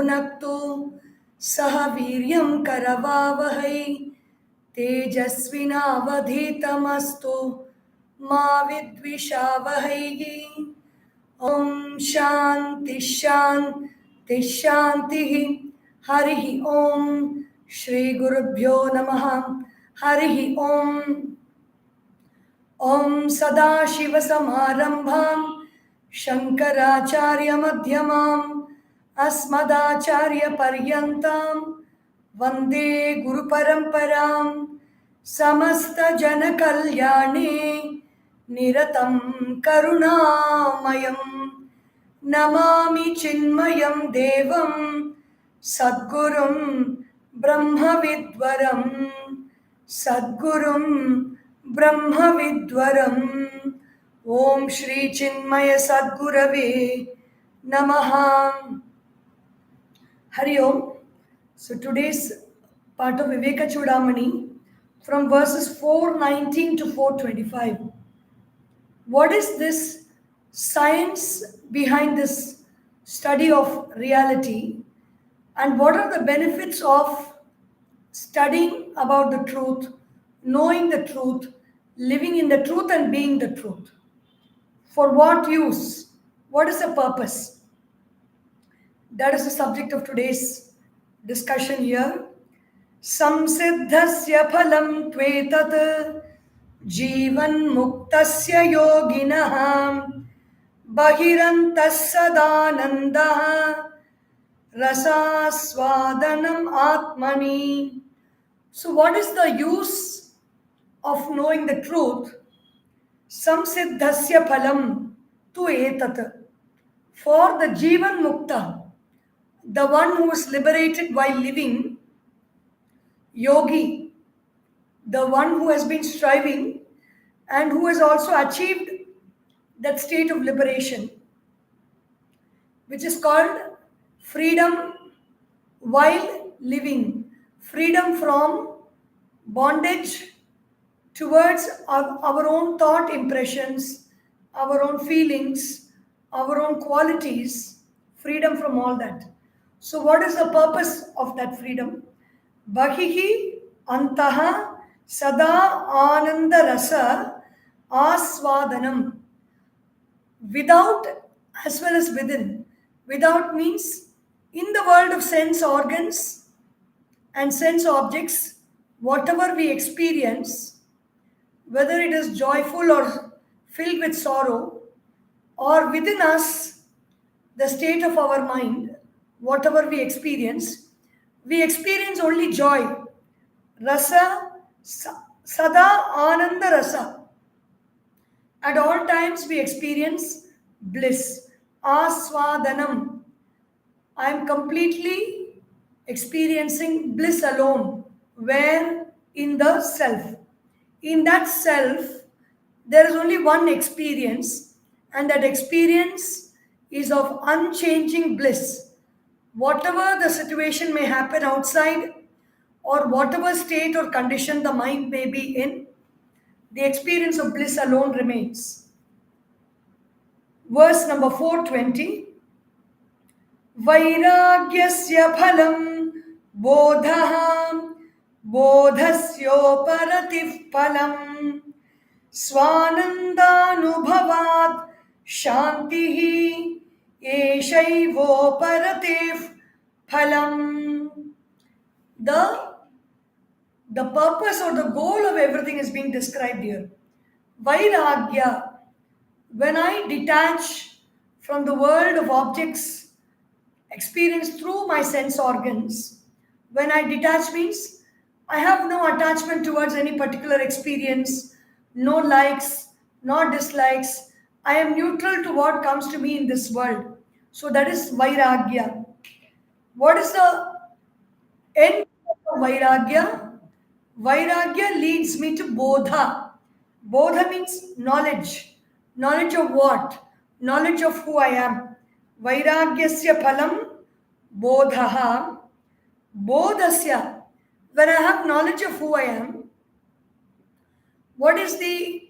भुनक्तु सह वीर्यं करवावहै तेजस्विनावधीतमस्तु मा विद्विषावहै। ओम शांति शांति शांति। हरि ओम। श्री गुरुभ्यो नमः। हरि ओम। ओम सदाशिवसमारंभां शंकराचार्यमध्यमाम् अस्मदाचार्यपर्यन्तां वन्दे गुरुपरम्परां। समस्तजनकल्याणे निरतं करुणामयं नमामि चिन्मयं देवं सद्गुरुं ब्रह्मविद्वरं सद्गुरुं ब्रह्मविद्वरं। ओम श्री चिन्मय सद्गुरवे नमः। Hari Om. So today's part of Vivekachoodamani from verses 419 to 425. What is this science behind this study of reality, and what are the benefits of studying about the truth, knowing the truth, living in the truth and being the truth? For what use? What is the purpose? That is the subject of today's discussion here. Samsiddhasya phalam tvetat जीवन मुक्तस्य योगिनः बहिरन्तः सदानन्दः रसास्वादनम् आत्मनि. So what is the use of knowing the truth? Samsiddhasya phalam tu etat. For the jivan mukta, the one who is liberated while living, yogi, the one who has been striving and who has also achieved that state of liberation, which is called freedom while living, freedom from bondage towards our own thought impressions, our own feelings, our own qualities, freedom from all that. So what is the purpose of that freedom? Bahihi antaha sada ananda rasa aswadanam. Without as well as within. Without means in the world of sense organs and sense objects, whatever we experience, whether it is joyful or filled with sorrow, or within us, the state of our mind, whatever we experience only joy. Rasa, sada ananda rasa. At all times we experience bliss. Aswadanam. I am completely experiencing bliss alone. Where? In the self. In that self, there is only one experience, and that experience is of unchanging bliss. Whatever the situation may happen outside, or whatever state or condition the mind may be in, the experience of bliss alone remains. Verse number 420. Vairagyasya phalam bodhaha bodhasyoparatih phalam swanandanubhavat shantihi eshaivoparatih phalam. The purpose or the goal of everything is being described here. Vairagya. When I detach from the world of objects experienced through my sense organs, when I detach means I have no attachment towards any particular experience, no likes, no dislikes. I am neutral to what comes to me in this world. So that is Vairagya. What is the end of Vairagya? Vairagya leads me to Bodha. Bodha means knowledge. Knowledge of what? Knowledge of who I am. Vairagyasya phalam bodhaha. Bodhasya. When I have knowledge of who I am, what is the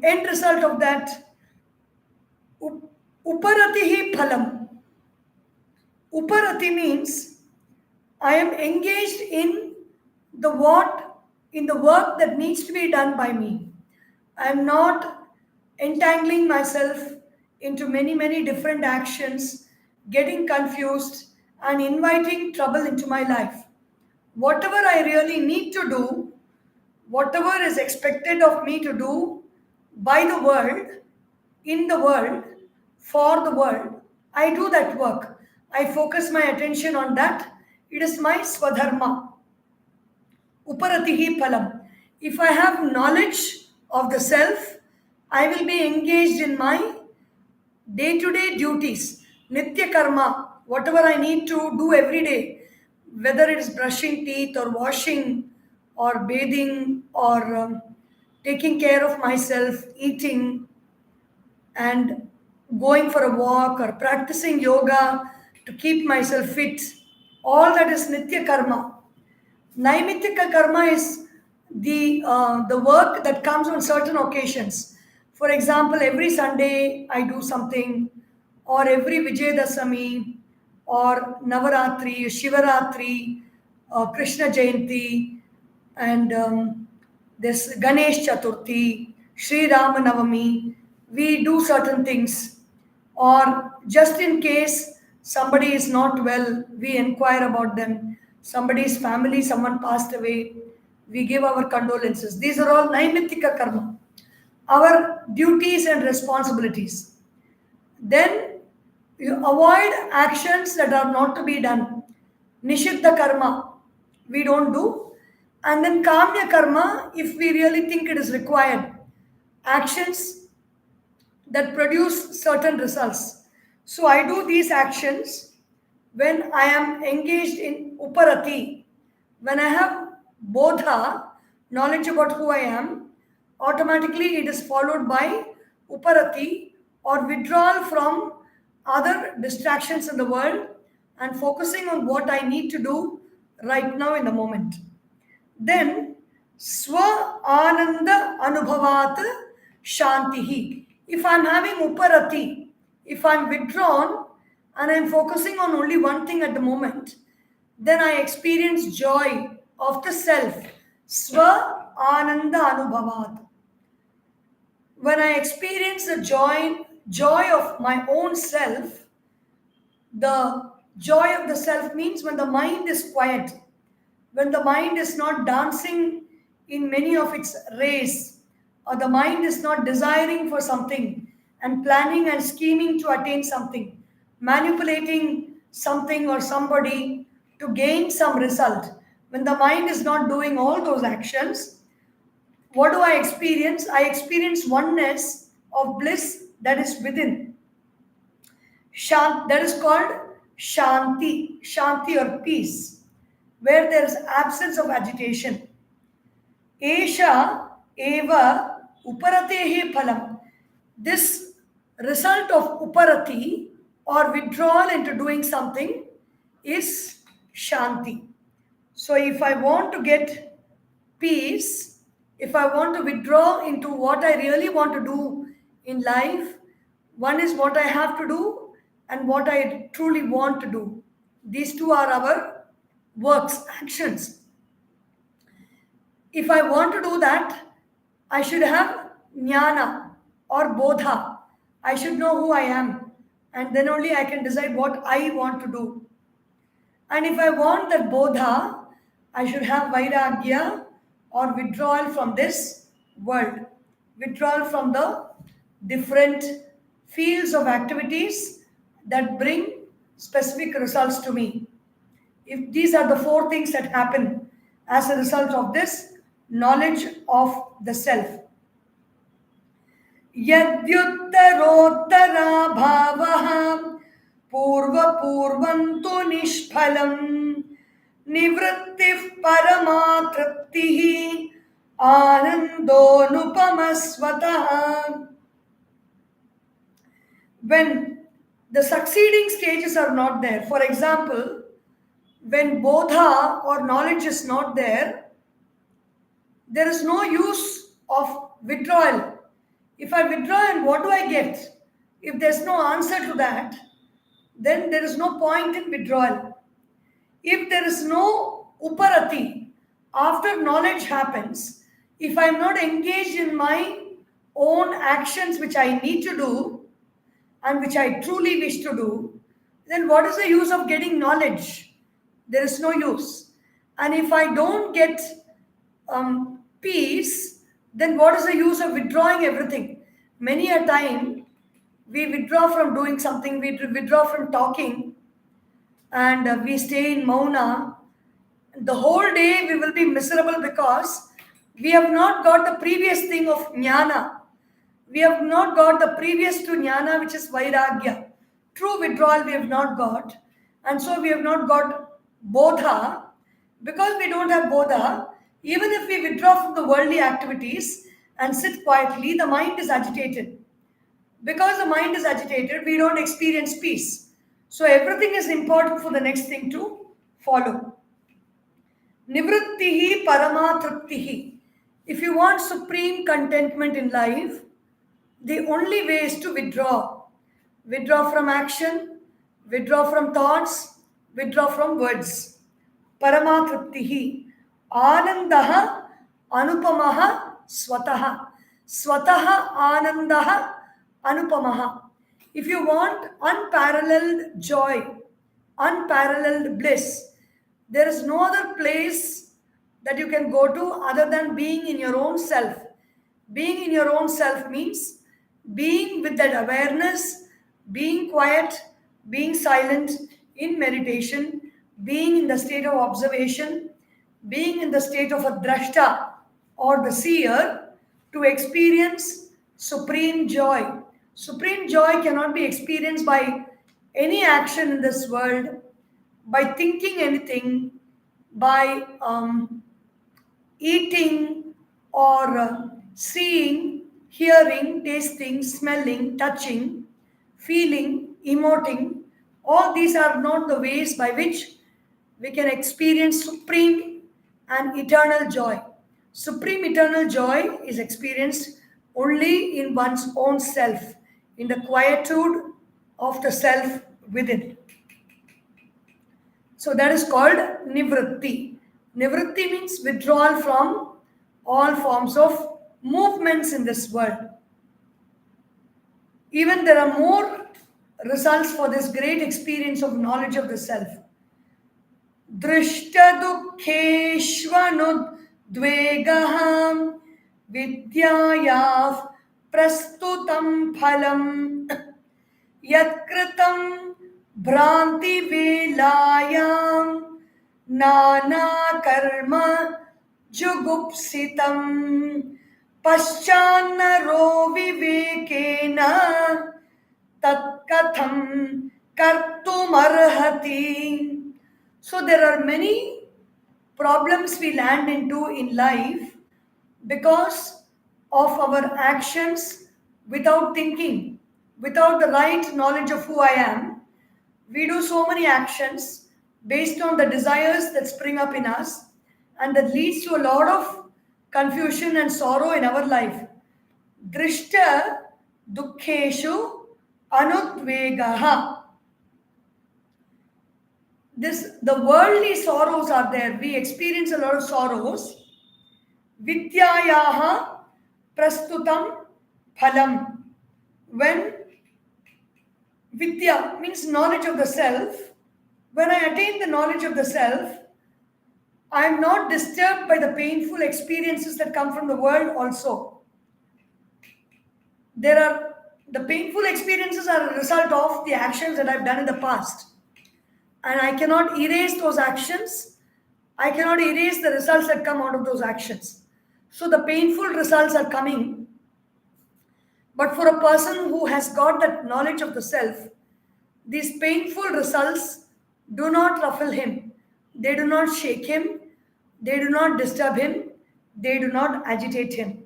end result of that? Uparatihi phalam. Uparati means I am engaged in the work that needs to be done by me. I am not entangling myself into many different actions, getting confused, and inviting trouble into my life. Whatever I really need to do, whatever is expected of me to do by the world, in the world, for the world, I do that work. I focus my attention on that. It is my swadharma. Uparatihi phalam. If I have knowledge of the self, I will be engaged in my day-to-day duties, nitya karma, whatever I need to do every day, whether it is brushing teeth or washing or bathing or taking care of myself, eating and going for a walk or practicing yoga to keep myself fit, all that is nitya karma. Naimittika karma is the work that comes on certain occasions. For example, every Sunday I do something, or every Vijayadasami, or Navaratri, Shivaratri, Krishna Jayanti, and this Ganesh Chaturthi, Sri Ramanavami. We do certain things, or just in case somebody is not well, we inquire about them. Somebody's family, someone passed away, we give our condolences. These are all naimittika karma, our duties and responsibilities. Then you avoid actions that are not to be done. Nishiddha karma, we don't do. And then kamya karma, if we really think it is required. Actions that produce certain results. So I do these actions when I am engaged in uparati, when I have bodha, knowledge about who I am, automatically it is followed by uparati, or withdrawal from other distractions in the world and focusing on what I need to do right now in the moment. Then swa ananda anubhavat shantihi. If I'm having uparati, if I'm withdrawn and I'm focusing on only one thing at the moment, then I experience joy of the self. Swa ananda anubhavat. When I experience the joy of my own self, the joy of the self means when the mind is quiet, when the mind is not dancing in many of its rays, or the mind is not desiring for something and planning and scheming to attain something, manipulating something or somebody to gain some result. When the mind is not doing all those actions, what do I experience? I experience oneness of bliss that is within. That is called shanti, shanti or peace, where there is absence of agitation. Esha eva uparatehe phalam. This result of uparati or withdrawal into doing something is shanti. So if I want to get peace, if I want to withdraw into what I really want to do in life, one is what I have to do and what I truly want to do. These two are our works, actions. If I want to do that, I should have jnana or bodha. I should know who I am, and then only I can decide what I want to do. And if I want that bodha, I should have vairagya or withdrawal from this world, withdrawal from the different fields of activities that bring specific results to me. If these are the four things that happen as a result of this knowledge of the self. Yadyuttarottara bhavaha purva purvantu nishphalam nivrittif paramatrittihi anandonupamasvataha. When the succeeding stages are not there, for example, when bodha or knowledge is not there, there is no use of withdrawal. If I withdraw, and what do I get? If there's no answer to that, then there is no point in withdrawal. If there is no uparati, after knowledge happens, if I am not engaged in my own actions which I need to do and which I truly wish to do, then what is the use of getting knowledge? There is no use. And if I don't get peace, then what is the use of withdrawing everything? Many a time we withdraw from doing something, we withdraw from talking, and we stay in mauna. The whole day we will be miserable because we have not got the previous thing of jnana. We have not got the previous to jnana, which is vairagya. True withdrawal we have not got. And so we have not got bodha. Because we don't have bodha, even if we withdraw from the worldly activities and sit quietly, the mind is agitated. Because the mind is agitated, we don't experience peace. So everything is important for the next thing to follow. Nivrittihi paramatriptihi. If you want supreme contentment in life, the only way is to withdraw. Withdraw from action, withdraw from thoughts, withdraw from words. Paramatriptihi. Anandaha anupamaha swataha. Swataha anandaha anupamaha. If you want unparalleled joy, unparalleled bliss, there is no other place that you can go to other than being in your own self. Being in your own self means being with that awareness, being quiet, being silent in meditation, being in the state of observation, being in the state of a drashta or the seer to experience supreme joy. Supreme joy cannot be experienced by any action in this world, by thinking anything, by eating or seeing, hearing, tasting, smelling, touching, feeling, emoting. All these are not the ways by which we can experience supreme and eternal joy. Supreme eternal joy is experienced only in one's own self, in the quietude of the self within. So that is called nivritti. Nivritti means withdrawal from all forms of movements in this world. Even there are more results for this great experience of knowledge of the self. Drishta dukkheshvanudvegaham vidyayaf prastutam phalam yatkritam Bhranti velayam nana karma jugupsitam paschannaro vivekena tatkatham kartumarhati. So there are many problems we land into in life because of our actions without thinking, without the right knowledge of who I am. We do so many actions based on the desires that spring up in us, and that leads to a lot of confusion and sorrow in our life. Drishta dukkheshu anudvegaha. The worldly sorrows are there. We experience a lot of sorrows. Vidyayaha prastutam phalam. When Vidya means knowledge of the self. When I attain the knowledge of the self, I am not disturbed by the painful experiences that come from the world also. The painful experiences are a result of the actions that I've done in the past. And I cannot erase those actions. I cannot erase the results that come out of those actions. So the painful results are coming. But for a person who has got that knowledge of the self, these painful results do not ruffle him. They do not shake him. They do not disturb him. They do not agitate him.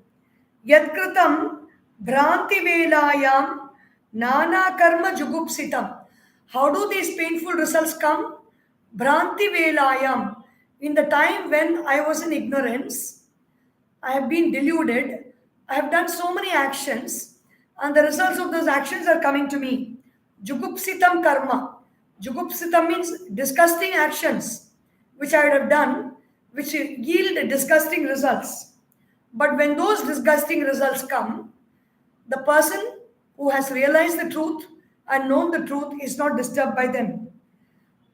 Yatkritam bhranti velayam nana karma jugupsitam. How do these painful results come? Bhranti velayam. In the time when I was in ignorance, I have been deluded. I have done so many actions, and the results of those actions are coming to me. Jugupsitam karma. Jugupsita means disgusting actions which I would have done, which yield disgusting results. But when those disgusting results come, the person who has realized the truth and known the truth is not disturbed by them.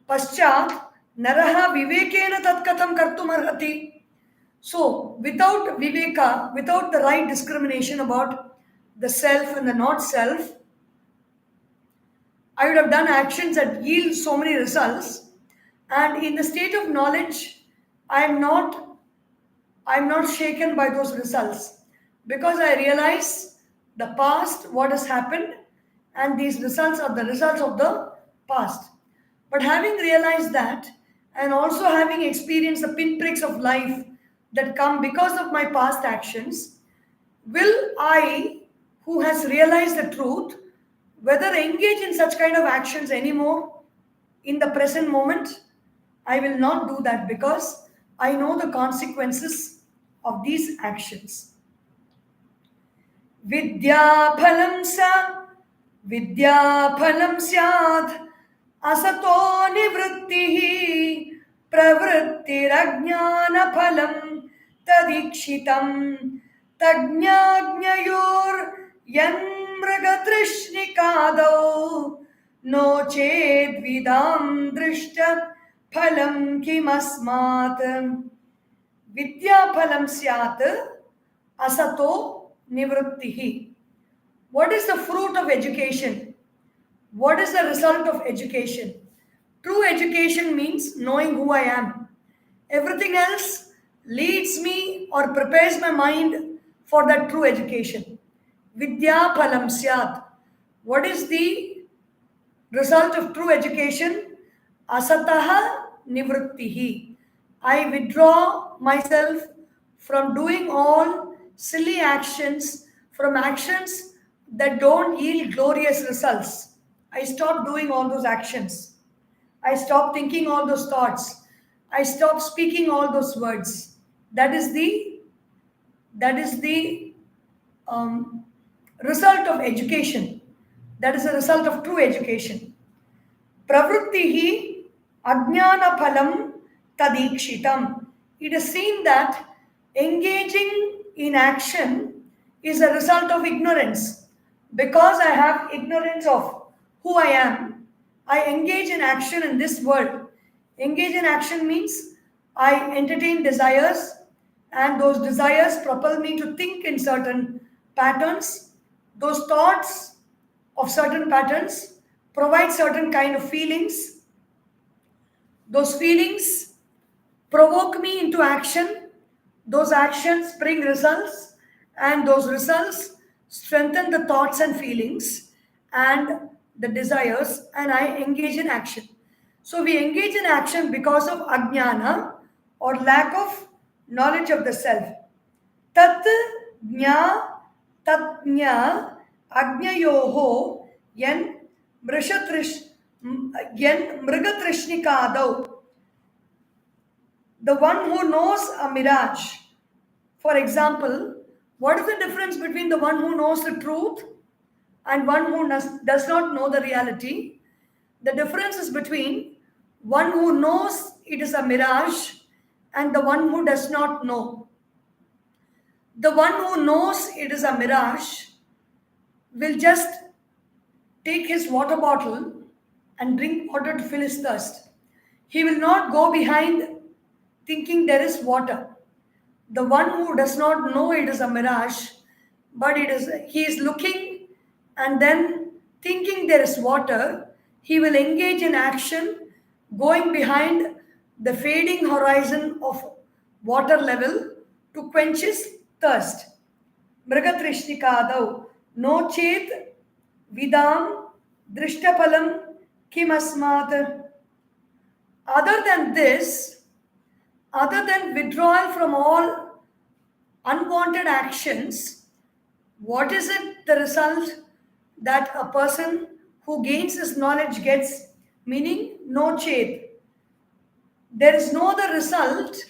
Paschat naraha vivekena tat katham kartum arhati. So, without viveka, without the right discrimination about the self and the not self, I would have done actions that yield so many results. And in the state of knowledge, I am not shaken by those results because I realize the past, what has happened, and these results are the results of the past. But having realized that, and also having experienced the pinpricks of life that come because of my past actions, will I, who has realized the truth, whether engage in such kind of actions anymore in the present moment? I will not do that because I know the consequences of these actions. Vidyaphalam sa Vidyaphalam syad asato nivrittihi pravrittirajnana phalam tadikshitam tagnyagnayor yanmragatrishnikadau no ched vidam drishta phalam kimasmat. Vidya phalam syat asato nivrittihi. What is the fruit of education? What is the result of education? True education means knowing who I am. Everything else leads me or prepares my mind for that true education. Vidya phalam syat. What is the result of true education? Asataha nivrittihi. I withdraw myself from doing all silly actions, from actions that don't yield glorious results. I stop doing all those actions. I stop thinking all those thoughts. I stop speaking all those words. That is the result of education. That is the result of true education. Pravrittihi ajnana phalam tadikshitam. It is seen that engaging in action is a result of ignorance. Because I have ignorance of who I am, I engage in action in this world. Engage in action means I entertain desires, and those desires propel me to think in certain patterns. Those thoughts of certain patterns provide certain kind of feelings. Those feelings provoke me into action. Those actions bring results, and those results strengthen the thoughts and feelings and the desires, and I engage in action. So we engage in action because of ajnana or lack of knowledge of the self. Tat jna tat jna ajnayoho yen mrigatrishnikadau. The one who knows a mirage. For example, what is the difference between the one who knows the truth and one who does not know the reality? The difference is between one who knows it is a mirage and the one who does not know. The one who knows it is a mirage will just take his water bottle and drink water to fill his thirst. He will not go behind thinking there is water. The one who does not know it is a mirage, but he is looking and then thinking there is water, he will engage in action, going behind the fading horizon of water level to quench his thirst. Mrigatrishnikadau no chet vidam drishtapalam kimasmat. Other than this, other than withdrawal from all unwanted actions, what is it the result that a person who gains this knowledge gets? Meaning, no chet. There is no other result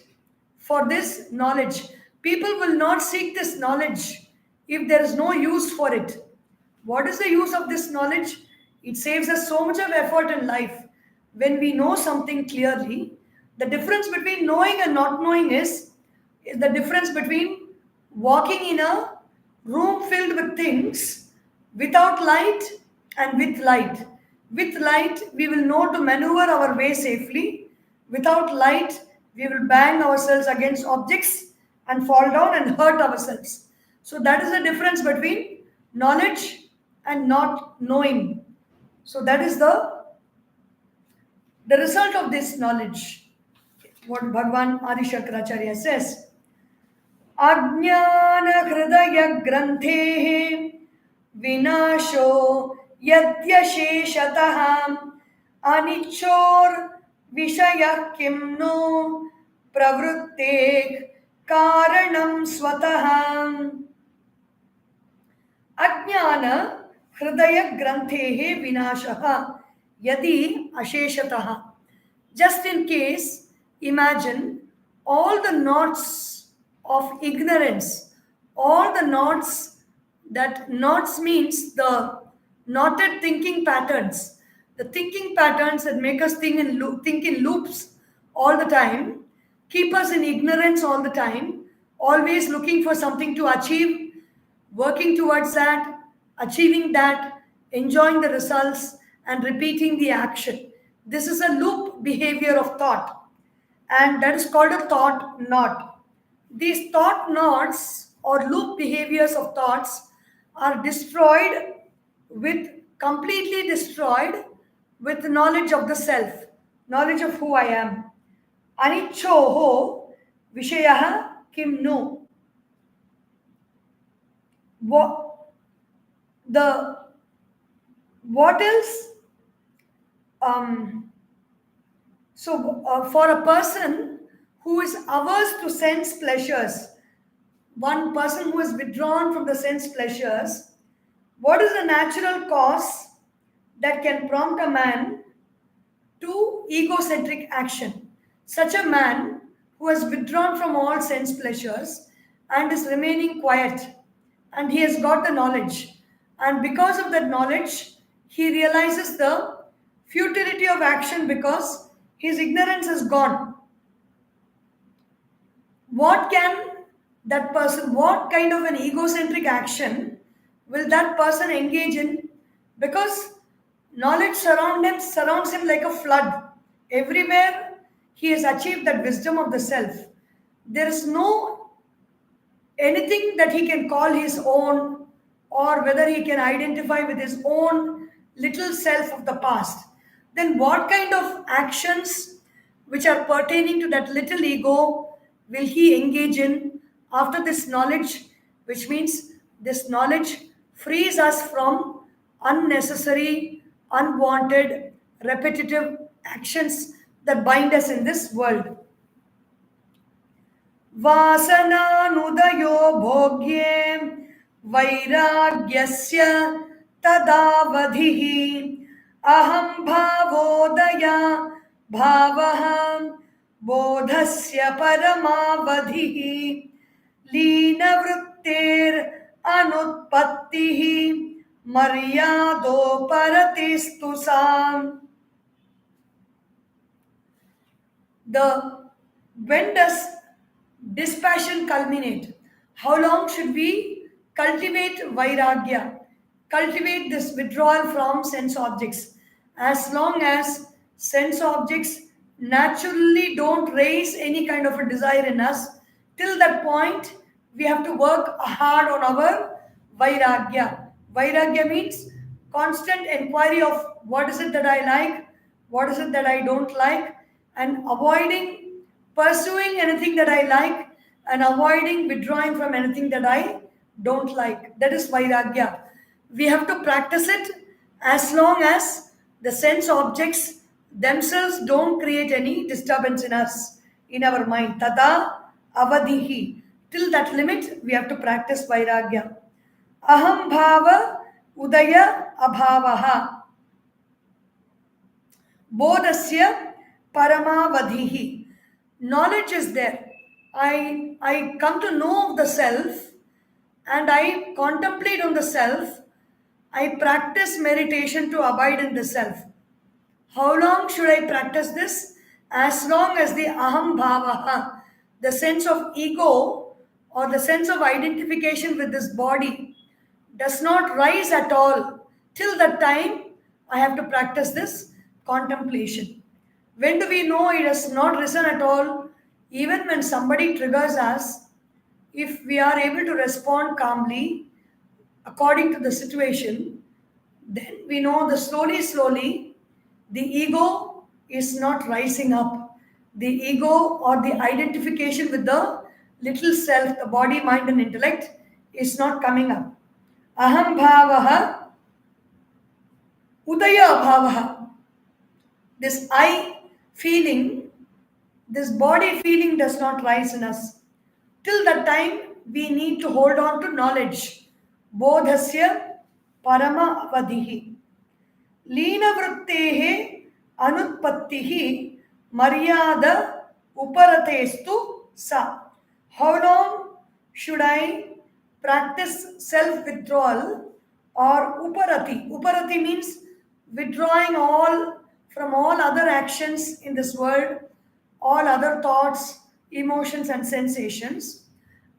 for this knowledge. People will not seek this knowledge if there is no use for it. What is the use of this knowledge? It saves us so much of effort in life. when we know something clearly, the difference between knowing and not knowing is the difference between walking in a room filled with things without light and with light. With light, we will know to maneuver our way safely. Without light, we will bang ourselves against objects and fall down and hurt ourselves. So that is the difference between knowledge and not knowing. So that is the result of this knowledge. What Bhagavan Adisankaracharya says. Ajnana hridaya granthe vinasho yadyasheshatah anichor vishaya kimno pravrutte karanam swatah. Ajnana hridaya granthe vinashaha yadi asheshatah. Just in case, imagine all the knots of ignorance, all the knots, that knots means the knotted thinking patterns, the thinking patterns that make us think in loops all the time, keep us in ignorance all the time, always looking for something to achieve, working towards that, achieving that, enjoying the results, and repeating the action. This is a loop behavior of thought, and that is called a thought knot. These thought knots or loop behaviors of thoughts are destroyed completely destroyed with knowledge of the self, knowledge of who I am. Anichoho vishayah kim nu. What else? For a person who is averse to sense pleasures, one person who is withdrawn from the sense pleasures, what is the natural cause that can prompt a man to egocentric action? Such a man who has withdrawn from all sense pleasures and is remaining quiet, and he has got the knowledge, and because of that knowledge, he realizes the futility of action because his ignorance is gone. What kind of an egocentric action will that person engage in? Because knowledge surrounds him like a flood. Everywhere he has achieved that wisdom of the self. There is no anything that he can call his own, or whether he can identify with his own little self of the past. Then what kind of actions which are pertaining to that little ego will he engage in after this knowledge? Which means this knowledge frees us from unnecessary, unwanted, repetitive actions that bind us in this world. Vasananudaya bhogye vairagyasya tadavadhihi aham bhavodaya bhavaham bodhasya paramavadhihi lina vrittir anutpattihi maryado paratistusam. When does dispassion culminate? How long should we cultivate vairagya, cultivate this withdrawal from sense objects? As long as sense objects naturally don't raise any kind of a desire in us, till that point we have to work hard on our vairagya. Vairagya means constant inquiry of what is it that I like, what is it that I don't like, and avoiding pursuing anything that I like and avoiding withdrawing from anything that I don't like. That is vairagya. We have to practice it as long as the sense objects themselves don't create any disturbance in us, in our mind. Tada avadihi. Till that limit, we have to practice vairagya. Aham bhava udaya abhavaha. Bodhasya paramavadhihi. Knowledge is there. I come to know of the self and I contemplate on the self. I practice meditation to abide in the self. How long should I practice this? As long as the aham bhavaha, the sense of ego or the sense of identification with this body, does not rise at all. Till that time, I have to practice this contemplation. When do we know it has not risen at all? Even when somebody triggers us, if we are able to respond calmly according to the situation, then we know that slowly, the ego is not rising up. The ego or the identification with the little self, the body, mind, and intellect, is not coming up. Aham bhavaha, udaya bhavaha. This I feeling, this body feeling does not rise in us. Till that time, we need to hold on to knowledge. Bodhasya parama avadhihi. Leena vrittehe anutpattihi maryada uparatestu sa. How long should I practice self-withdrawal or uparati? Uparati means withdrawing all from all other actions in this world, all other thoughts, emotions, and sensations,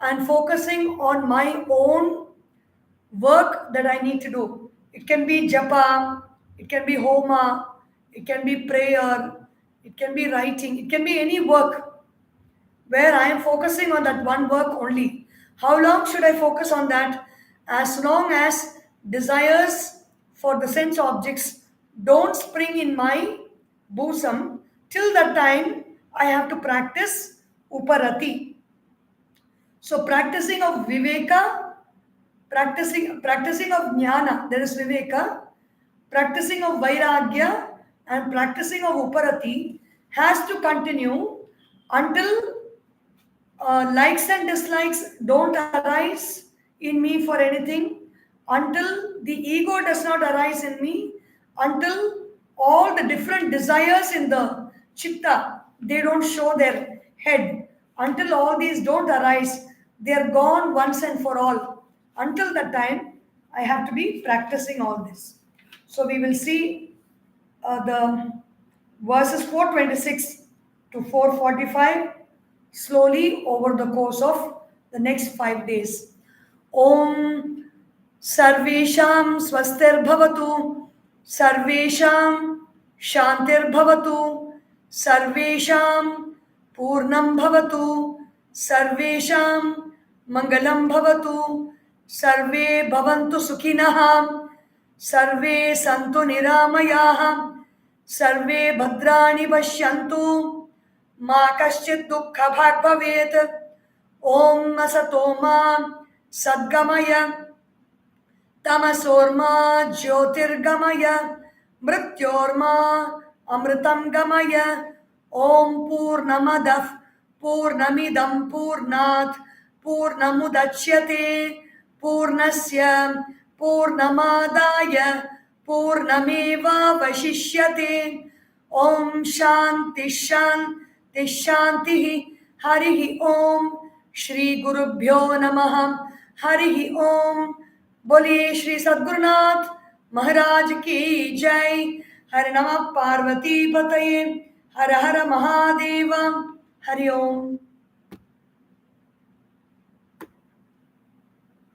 and focusing on my own work that I need to do. It can be japa, it can be homa, it can be prayer, it can be writing, it can be any work where I am focusing on that one work only. How long should I focus on that? As long as desires for the sense objects don't spring in my bosom, till that time I have to practice uparati. So practicing of viveka, practicing of jnana, there is viveka, practicing of vairagya, and practicing of uparati has to continue until likes and dislikes don't arise in me for anything, until the ego does not arise in me, until all the different desires in the chitta, they don't show their head, until all these don't arise, they are gone once and for all. Until that time, I have to be practicing all this. So we will see the verses 426 to 445 slowly over the course of the next 5 days. Om Sarvesham Swastir Bhavatu, Sarvesham Shantir Bhavatu, Sarvesham Purnam Bhavatu, Sarvesham Mangalam Bhavatu, Sarve Bhavantu Sukhinah, Sarve Santu Niramayah, Sarve Bhadrani Pashyantu, Ma kaschit dukkha bhag bhavet. Om asato ma sadgamaya, tamasorma jyotirgamaya, mrityorma amritam gamaya. Om purnamadah purnamidam purnat purnamudachyate purnasya purnamadaya purnameva vashishyate. Om shanti shanti Shanti. Harihi Om. Shri Gurubhyo Namaha. Harihi Om. Boliye Shri Sadgurunath Maharaj Ki Jai. Hari Namah Parvati Pataye. Hara Hara Mahadeva. Hari Om.